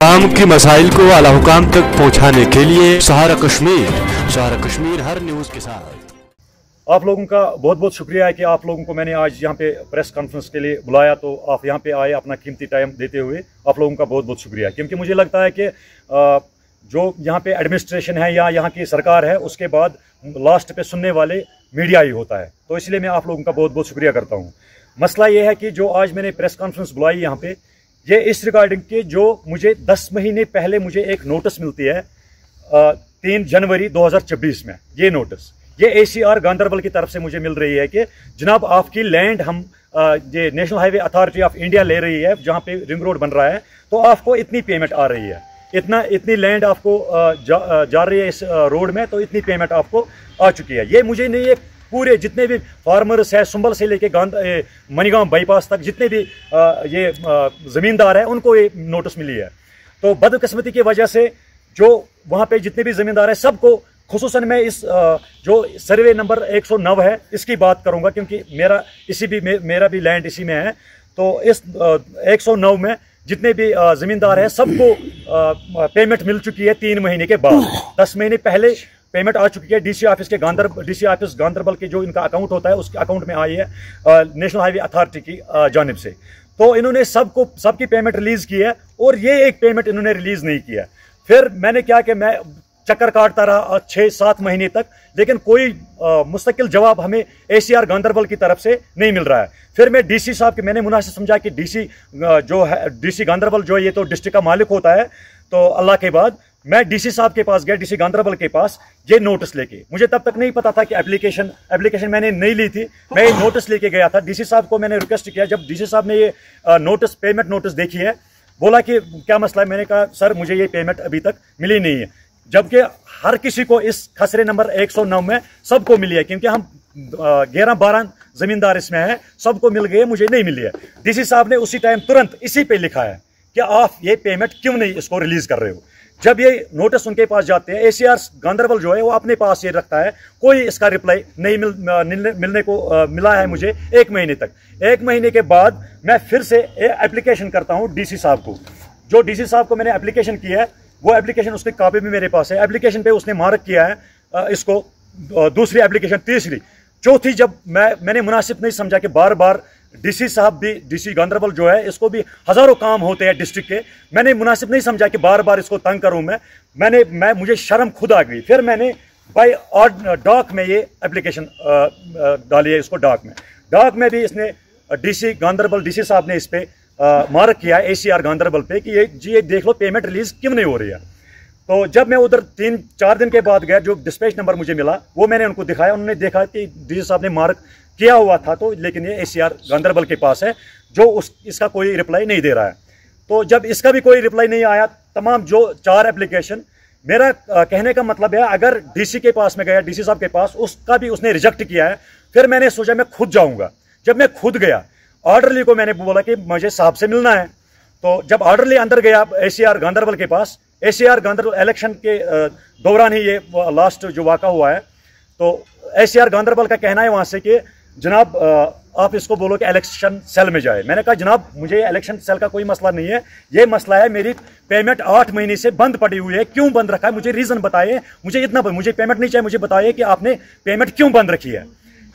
आम की मसाइल को आला हुकाम तक पहुँचाने के लिए सहारा कश्मीर हर न्यूज़ के साथ। आप लोगों का बहुत बहुत शुक्रिया है कि आप लोगों को मैंने आज यहाँ पे प्रेस कॉन्फ्रेंस के लिए बुलाया, तो आप यहाँ पे आए अपना कीमती टाइम देते हुए आप लोगों का बहुत बहुत शुक्रिया। क्योंकि मुझे लगता है कि जो यहाँ पे एडमिनिस्ट्रेशन है या यहाँ की सरकार है, उसके बाद लास्ट पे सुनने वाले मीडिया ही होता है, तो इसलिए मैं आप लोगों का बहुत बहुत शुक्रिया करता हूँ। मसला ये है कि जो आज मैंने प्रेस कॉन्फ्रेंस बुलाई यहाँ पे, ये इस रिगार्डिंग के जो मुझे 10 महीने पहले मुझे एक नोटिस मिलती है 3 जनवरी 2026 में। ये नोटिस ये ACR गांधरबल की तरफ से मुझे मिल रही है कि जनाब आपकी लैंड हम ये national highway authority of India ले रही है, जहाँ पे रिंग रोड बन रहा है, तो आपको इतनी पेमेंट आ रही है, इतनी लैंड आपको जा रही है इस रोड में, तो इतनी पेमेंट आपको आ चुकी है। ये मुझे नहीं, ये पूरे जितने भी फार्मर्स है सुंबल से लेके मनीगांव बाईपास तक जितने भी ये ज़मींदार हैं उनको ये नोटिस मिली है। तो बदकिस्मती की वजह से जो वहाँ पे जितने भी ज़मींदार हैं सबको, खुसूसन मैं इस जो सर्वे नंबर 109 है इसकी बात करूँगा, क्योंकि मेरा भी लैंड इसी में है। तो इस 109 में जितने भी ज़मींदार हैं सबको पेमेंट मिल चुकी है 3 महीने के बाद। 10 महीने पहले पेमेंट आ चुकी है डीसी ऑफिस गांधरबल के जो इनका अकाउंट होता है उसके अकाउंट में आई है नेशनल हाईवे अथॉरिटी की जानिब से। तो इन्होंने सबकी पेमेंट रिलीज की है और ये एक पेमेंट इन्होंने रिलीज नहीं किया। फिर मैंने क्या कि मैं चक्कर काटता रहा 6-7 महीने तक, लेकिन कोई मुस्तकिल जवाब हमें ACR गांधरबल की तरफ से नहीं मिल रहा है। फिर मैं DC साहब के मैंने मुनासिब समझा कि DC गांधरबल जो है ये तो डिस्ट्रिक्ट का मालिक होता है, तो अल्लाह के बाद मैं DC साहब के पास गया, DC गांधरबल के पास, ये नोटिस लेके। मुझे तब तक नहीं पता था कि एप्लीकेशन मैंने नहीं ली थी, मैं ये नोटिस लेके गया था। DC साहब को मैंने रिक्वेस्ट किया, जब DC साहब ने ये पेमेंट नोटिस देखी है, बोला कि क्या मसला है। मैंने कहा सर मुझे ये पेमेंट अभी तक मिली नहीं है, जबकि हर किसी को इस खसरे नंबर 109 में सबको मिली है, क्योंकि हम 11-12 जमींदार इसमें हैं, सबको मिल गए, मुझे नहीं मिली है। DC साहब ने उसी टाइम तुरंत इसी पे लिखा है कि आप ये पेमेंट क्यों नहीं इसको रिलीज कर रहे हो। जब ये नोटिस उनके पास जाते हैं, ACR गांधरबल जो है वो अपने पास ये रखता है, कोई इसका रिप्लाई नहीं मिलने को मिला है मुझे 1 महीने तक। 1 महीने के बाद मैं फिर से एप्लीकेशन करता हूँ DC साहब को। जो DC साहब को मैंने एप्लीकेशन किया है, वो एप्लीकेशन उसकी कॉपी भी मेरे पास है। एप्लीकेशन पे उसने मार्क किया है इसको दूसरी एप्लीकेशन, तीसरी, चौथी। जब मैंने मुनासिब नहीं समझा कि बार बार DC साहब भी, DC गांधरबल जो है इसको भी हजारों काम होते हैं डिस्ट्रिक्ट के, मैंने मुनासिब नहीं समझा कि बार बार इसको तंग करूं मुझे शर्म खुद आ गई। फिर मैंने बाय डाक में ये एप्लीकेशन डाली है, इसको डाक में भी इसने DC गांधरबल, DC साहब ने इस पे मार्क किया है ACR गांधरबल पे कि ये देख लो पेमेंट रिलीज क्यों नहीं हो रही है। तो जब मैं उधर 3-4 दिन के बाद गया, जो डिस्पैच नंबर मुझे मिला वो मैंने उनको दिखाया, उन्होंने देखा कि DC साहब ने मार्क किया हुआ था, तो लेकिन ये ACR गांधरबल के पास है, जो इसका कोई रिप्लाई नहीं दे रहा है। तो जब इसका भी कोई रिप्लाई नहीं आया, तमाम जो 4 एप्लीकेशन, मेरा कहने का मतलब है अगर DC के पास में गया, DC साहब के पास, उसका भी उसने रिजेक्ट किया है। फिर मैंने सोचा मैं खुद जाऊंगा। जब मैं खुद गया, ऑर्डरली को मैंने बोला कि मुझे साहब से मिलना है। तो जब ऑर्डरली अंदर गया ACR गांधरबल के पास, ACR गांधरबल इलेक्शन के दौरान ही ये लास्ट जो वाक़ा हुआ है, तो ACR गांधरबल का कहना है वहाँ से कि जनाब आप इसको बोलो कि इलेक्शन सेल में जाए। मैंने कहा जनाब मुझे इलेक्शन सेल का कोई मसला नहीं है, ये मसला है मेरी पेमेंट 8 महीने से बंद पड़ी हुई है, क्यों बंद रखा है, मुझे रीज़न बताइए, मुझे पेमेंट नहीं चाहिए, मुझे बताइए कि आपने पेमेंट क्यों बंद रखी है।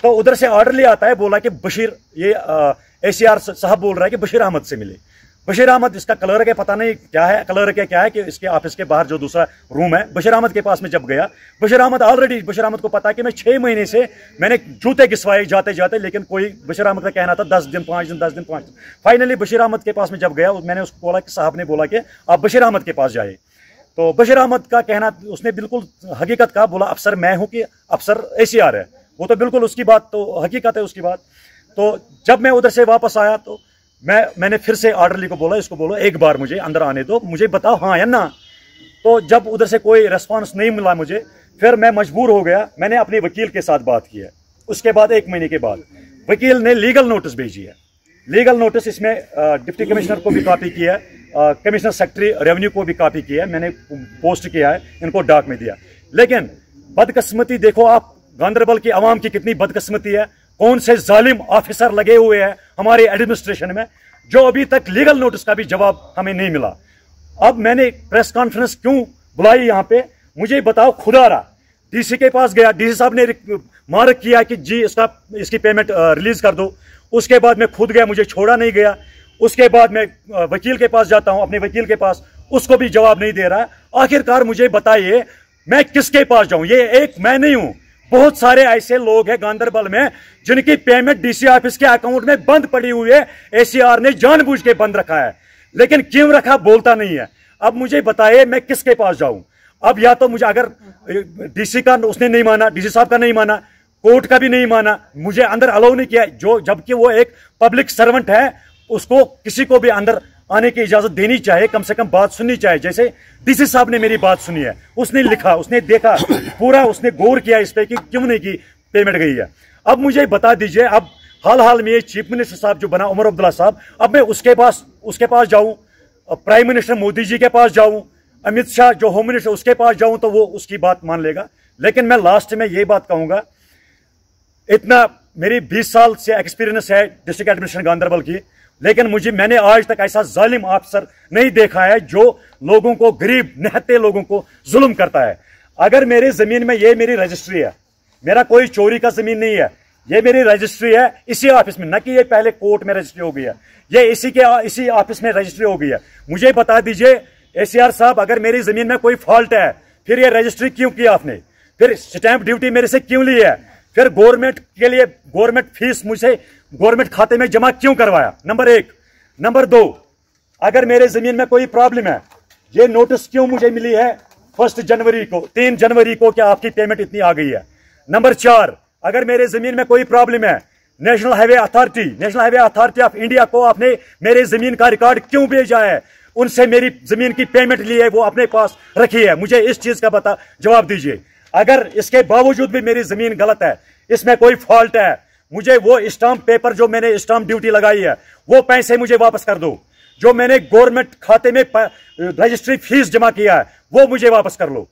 तो उधर से ऑर्डर ले आता है, बोला कि बशीर, ये ACR साहब बोल रहा है कि बशीर अहमद से मिले। बशीर अहमद इसका क्लर्क है, पता नहीं क्या है, क्लर्क क्या है कि इसके ऑफिस के बाहर जो दूसरा रूम है, बशीर अहमद के पास में जब गया, बशीर अहमद को पता है कि मैं 6 महीने से मैंने जूते घिसवाए जाते जाते, लेकिन कोई, बशीर अहमद का कहना था 10 दिन 5 दिन। फाइनली बशीर अहमद के पास में जब गया, मैंने उसको बोला कि साहब ने बोला कि आप बशीर अहमद के पास जाइए। तो बशीर अहमद का कहना, उसने बिल्कुल हकीकत कहा, बोला अफसर मैं हूँ कि अफसर ACR है, वो तो बिल्कुल उसकी बात तो हकीकत है उसकी बात। तो जब मैं उधर से वापस आया तो मैंने फिर से ऑर्डरली को बोला, इसको बोलो एक बार मुझे अंदर आने दो, मुझे बताओ हाँ या ना। तो जब उधर से कोई रेस्पॉन्स नहीं मिला मुझे, फिर मैं मजबूर हो गया, मैंने अपने वकील के साथ बात की है। उसके बाद 1 महीने के बाद वकील ने लीगल नोटिस भेजी है। लीगल नोटिस इसमें डिप्टी कमिश्नर को भी कॉपी किया है, कमिश्नर सेक्रेटरी रेवेन्यू को भी कॉपी किया है, मैंने पोस्ट किया है, इनको डाक में दिया। लेकिन बदकिस्मती देखो आप, गांधरबल की आवाम की कितनी बदकिस्मती है, कौन से जालिम ऑफिसर लगे हुए हैं हमारे एडमिनिस्ट्रेशन में, जो अभी तक लीगल नोटिस का भी जवाब हमें नहीं मिला। अब मैंने प्रेस कॉन्फ्रेंस क्यों बुलाई यहाँ पे, मुझे बताओ खुदारा। डीसी के पास गया, डीसी साहब ने मार्क किया कि जी इसकी पेमेंट रिलीज कर दो। उसके बाद मैं खुद गया, मुझे छोड़ा नहीं गया। उसके बाद मैं वकील के पास जाता हूं, अपने वकील के पास, उसको भी जवाब नहीं दे रहा। आखिरकार मुझे बताइए मैं किसके पास जाऊं? ये एक मैं नहीं हूं, बहुत सारे ऐसे लोग हैं गांधरबल में जिनकी पेमेंट डीसी ऑफिस के अकाउंट में बंद पड़ी हुई है। एसीआर ने जानबूझ के बंद रखा है, लेकिन क्यों रखा बोलता नहीं है। अब मुझे बताइए मैं किसके पास जाऊं? अब या तो मुझे, अगर डीसी का उसने नहीं माना, डीसी साहब का नहीं माना, कोर्ट का भी नहीं माना, मुझे अंदर अलाउ नहीं किया, जो जबकि वो एक पब्लिक सर्वेंट है, उसको किसी को भी अंदर आने की इजाजत देनी चाहिए, कम से कम बात सुननी चाहिए। जैसे डीसी साहब ने मेरी बात सुनी है, उसने लिखा, उसने देखा पूरा, उसने गौर किया इस पे कि क्यों नहीं की पेमेंट गई है। अब मुझे बता दीजिए, अब हाल में चीफ मिनिस्टर साहब जो बना उमर अब्दुल्ला साहब, अब मैं उसके पास जाऊं, प्राइम मिनिस्टर मोदी जी के पास जाऊं, अमित शाह जो होम मिनिस्टर उसके पास जाऊं तो वो उसकी बात मान लेगा। लेकिन मैं लास्ट में ये बात कहूंगा, इतना मेरी 20 साल से एक्सपीरियंस है डिस्ट्रिक्ट एडमिनिस्ट्रेशन गांधरबल की, लेकिन मैंने आज तक ऐसा जालिम अफसर नहीं देखा है जो लोगों को, गरीब निहत्ते लोगों को जुल्म करता है। अगर मेरी जमीन में, ये मेरी रजिस्ट्री है, मेरा कोई चोरी का जमीन नहीं है, ये मेरी रजिस्ट्री है इसी ऑफिस में, न कि ये पहले कोर्ट में रजिस्ट्री हो गई है, ये इसी ऑफिस में रजिस्ट्री हो गई है। मुझे बता दीजिए एसीआर साहब, अगर मेरी जमीन में कोई फॉल्ट है, फिर ये रजिस्ट्री क्यों की आपने? फिर स्टैंप ड्यूटी मेरे से क्यों ली है? फिर गवर्नमेंट के लिए गवर्नमेंट फीस मुझे गवर्नमेंट खाते में जमा क्यों करवाया? नंबर 1। नंबर 2, अगर मेरे जमीन में कोई प्रॉब्लम है, ये नोटिस क्यों मुझे मिली है 1 जनवरी को, 3 जनवरी को, क्या आपकी पेमेंट इतनी आ गई है? नंबर 4, अगर मेरे जमीन में कोई प्रॉब्लम है, national highway authority of India को आपने मेरे जमीन का रिकॉर्ड क्यों भेजा है? उनसे मेरी जमीन की पेमेंट ली है, वो अपने पास रखी है, मुझे इस चीज का जवाब दीजिए। अगर इसके बावजूद भी मेरी जमीन गलत है, इसमें कोई फॉल्ट है, मुझे वो स्टाम्प पेपर, जो मैंने स्टाम्प ड्यूटी लगाई है, वो पैसे मुझे वापस कर दो। जो मैंने गवर्नमेंट खाते में रजिस्ट्री फीस जमा किया है, वो मुझे वापस कर लो।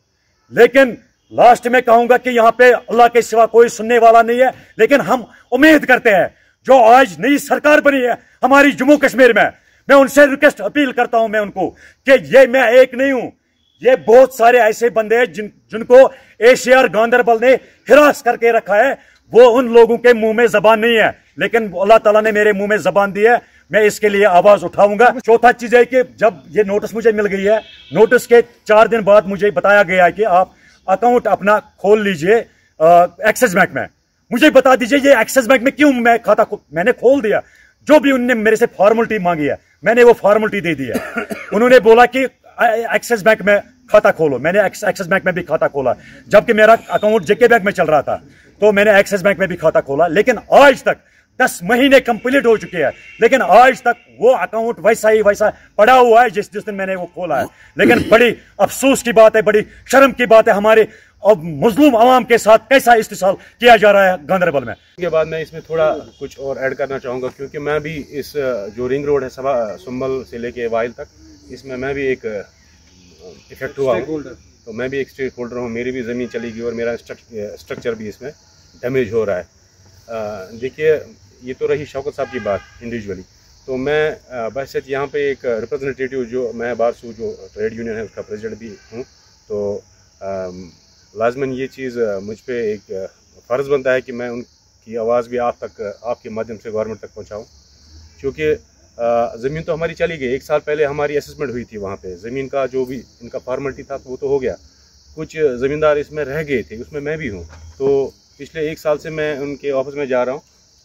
लेकिन लास्ट में कहूंगा कि यहाँ पे अल्लाह के सिवा कोई सुनने वाला नहीं है, लेकिन हम उम्मीद करते हैं जो आज नई सरकार बनी है हमारी जम्मू कश्मीर में, मैं उनसे रिक्वेस्ट अपील करता हूं मैं उनको कि ये मैं एक नहीं हूं, ये बहुत सारे ऐसे बंदे हैं जिनको एसीआर गांधरबल ने हिरास करके रखा है। वो उन लोगों के मुंह में जबान नहीं है, लेकिन अल्लाह ताला ने मेरे मुंह में जबान दी है, मैं इसके लिए आवाज उठाऊंगा। चौथा चीज है कि जब ये नोटिस मुझे मिल गई है, नोटिस के 4 दिन बाद मुझे बताया गया है कि आप अकाउंट अपना खोल लीजिए एक्सिस बैंक में। मुझे बता दीजिए ये एक्सिस बैंक में क्यों मैं खाता मैंने खोल दिया। जो भी उनने मेरे से फॉर्मेलिटी मांगी है, मैंने वो फॉर्मेलिटी दे दी है। उन्होंने बोला कि एक्सिस बैंक में खाता खोलो, मैंने एक्सिस बैंक में भी खाता खोला, जबकि मेरा अकाउंट जेके बैंक में चल रहा था, तो मैंने एक्सिस बैंक में भी खाता खोला। लेकिन आज तक 10 महीने कंप्लीट हो चुके हैं, लेकिन आज तक वो अकाउंट वैसा पड़ा हुआ है जिस दिन मैंने वो खोला है। लेकिन बड़ी अफसोस की बात है, बड़ी शर्म की बात है, हमारे अब मजलूम आवाम के साथ कैसा इस्तेसाल किया जा रहा है गांधरबल में। के बाद मैं इसमें थोड़ा कुछ और ऐड करना चाहूँगा, क्योंकि मैं भी इस जो रिंग रोड है सुंबल से लेके वाइल तक, इसमें मैं भी एक इफेक्ट हुआ हूँ, तो मैं भी एक स्टेक होल्डर हूँ। मेरी भी ज़मीन चली गई और मेरा स्ट्रक्चर भी इसमें डैमेज हो रहा है। देखिए, ये तो रही शौकत साहब की बात इंडिविजुअली, तो मैं बहसत यहाँ पे एक रिप्रेजेंटेटिव, जो मैं बारसू जो ट्रेड यूनियन है उसका प्रेसिडेंट भी हूँ, तो लाजमन ये चीज़ मुझ पे एक फ़र्ज़ बनता है कि मैं उनकी आवाज़ भी आप तक, आपके माध्यम से गवर्नमेंट तक पहुँचाऊँ। क्योंकि ज़मीन तो हमारी चली गई, 1 साल पहले हमारी असेसमेंट हुई थी वहाँ पे, ज़मीन का जो भी इनका फॉर्मेलिटी था वो तो हो गया, कुछ ज़मींदार इसमें रह गए थे, उसमें मैं भी हूँ। तो पिछले 1 साल से मैं उनके ऑफिस में जा रहा हूँ,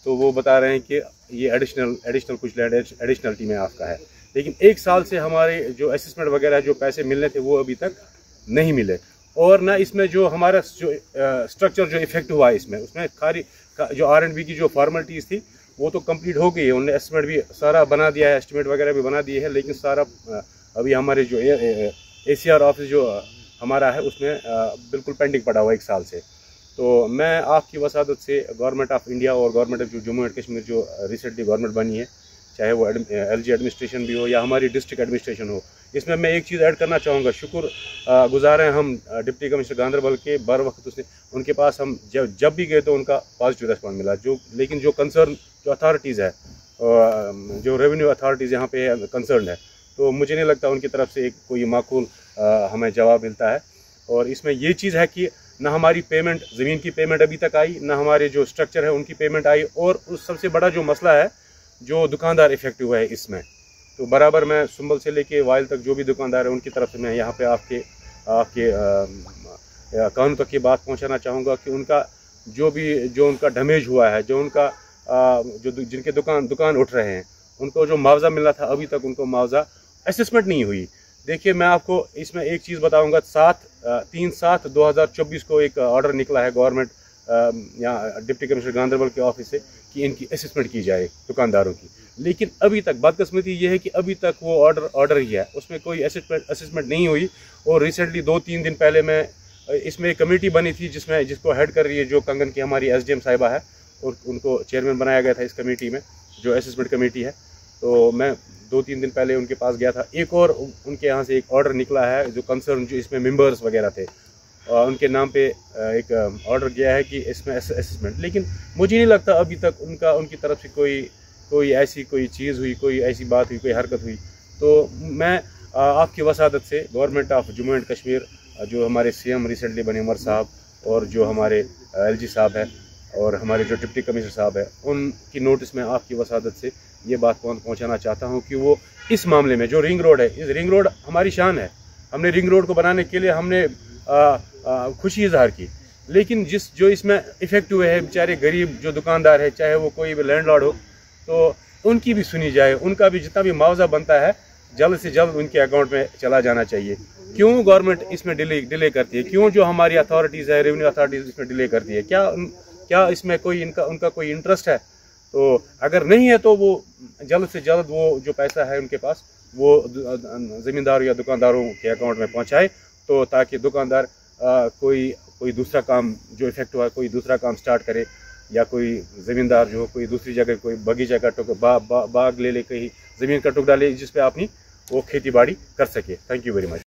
तो वो बता रहे हैं कि ये एडिशनल कुछ लैंड एडिशनलिटी में आपका है, लेकिन 1 साल से हमारे जो असेसमेंट वगैरह जो पैसे मिलने थे वो अभी तक नहीं मिले। और ना इसमें जो हमारा जो स्ट्रक्चर जो इफेक्ट हुआ है इसमें, उसमें खाली जो R&B की जो फॉर्मेलिटीज़ थी वो तो कंप्लीट हो गई है, उन्होंने एस्टिमेट भी सारा बना दिया है, एस्टिमेट वगैरह भी बना दिए है, लेकिन सारा अभी हमारे जो ACR ऑफिस जो हमारा है उसमें बिल्कुल पेंडिंग पड़ा हुआ 1 साल से। तो मैं आपकी वसादत से गवर्नमेंट ऑफ इंडिया और गवर्नमेंट ऑफ जो जम्मू एंड कश्मीर जो रिसेंटली गवर्नमेंट बनी है, चाहे वो LG एडमिनिस्ट्रेशन भी हो या हमारी डिस्ट्रिक्ट एडमिनिस्ट्रेशन हो, इसमें मैं एक चीज़ ऐड करना चाहूँगा। शुक्र गुजार हैं हम डिप्टी कमिश्नर गांधरबल के, बर वक्त उसने उनके पास हम जब भी गए तो उनका पॉजिटिव रेस्पॉन्स मिला। लेकिन जो कंसर्न जो अथॉरिटीज़ है, जो रेवेन्यू अथॉरिटीज़ यहाँ पे कंसर्न है, तो मुझे नहीं लगता उनकी तरफ से एक कोई माकूल हमें जवाब मिलता है। और इसमें ये चीज़ है कि ना हमारी पेमेंट, ज़मीन की पेमेंट अभी तक आई, ना हमारे जो स्ट्रक्चर है उनकी पेमेंट आई, और उस सबसे बड़ा जो मसला है जो दुकानदार इफेक्ट हुआ है इसमें। तो बराबर मैं सुंबल से लेके वाइल तक जो भी दुकानदार है उनकी तरफ से मैं यहाँ पे आपके कानून तक की बात पहुँचाना चाहूँगा कि उनका जो उनका डैमेज हुआ है, जो उनका जो जिनके दुकान उठ रहे हैं, उनको जो मुआवजा मिलना था अभी तक उनको मुआवजा असेसमेंट नहीं हुई। देखिए, मैं आपको इसमें एक चीज़ बताऊंगा, 3/7/2024 को एक ऑर्डर निकला है गवर्नमेंट यहाँ डिप्टी कमिश्नर गांधरबल के ऑफिस से कि इनकी असेसमेंट की जाए दुकानदारों की, लेकिन अभी तक बदकिस्मती ये है कि अभी तक वो ऑर्डर ही है, उसमें कोई असेसमेंट नहीं हुई। और रिसेंटली 2-3 दिन पहले मैं इसमें एक कमेटी बनी थी जिसको हेड कर रही है जो कंगन की हमारी SDM साहिबा है, और उनको चेयरमैन बनाया गया था इस कमेटी में, जो असेसमेंट कमेटी है। तो मैं 2-3 दिन पहले उनके पास गया था। एक और उनके यहाँ से एक ऑर्डर निकला है जो कंसर्न जो इसमें मेंबर्स वगैरह थे, उनके नाम पे एक ऑर्डर गया है कि इसमें असेसमेंट, लेकिन मुझे नहीं लगता अभी तक उनकी तरफ से कोई ऐसी कोई चीज़ हुई, कोई ऐसी बात हुई, कोई हरकत हुई। तो मैं आपकी वसादत से government of Jammu and Kashmir, जो हमारे CM रिसेंटली बने उमर साहब, और जो हमारे LG साहब है, और हमारे जो डिप्टी कमिश्नर साहब है, उनकी नोटिस में आपकी वसादत से ये बात पहुंचाना चाहता हूं कि वो इस मामले में जो रिंग रोड है, इस रिंग रोड हमारी शान है, हमने रिंग रोड को बनाने के लिए हमने खुशी इजहार की, लेकिन जो इसमें इफेक्ट हुए हैं बेचारे गरीब जो दुकानदार है, चाहे वो कोई भी लैंडलॉर्ड हो, तो उनकी भी सुनी जाए, उनका भी जितना भी मुआवजा बनता है जल्द से जल्द उनके अकाउंट में चला जाना चाहिए। क्यों गवर्नमेंट इसमें डिले करती है? क्यों जो हमारी अथॉरिटीज़ है, रेवेन्यू अथॉरिटीज़ इसमें डिले करती है? क्या इसमें कोई उनका कोई इंटरेस्ट है? तो अगर नहीं है तो वो जल्द से जल्द वो जो पैसा है उनके पास वो ज़मींदारों या दुकानदारों के अकाउंट में पहुंचाए, तो ताकि दुकानदार कोई दूसरा काम जो इफेक्ट हुआ कोई दूसरा काम स्टार्ट करे, या कोई ज़मींदार जो कोई दूसरी जगह कोई बगीचा का बाग ले कहीं ज़मीन का टुकड़ा ले जिस पे अपनी वो खेती बाड़ी कर सके। Thank you very much.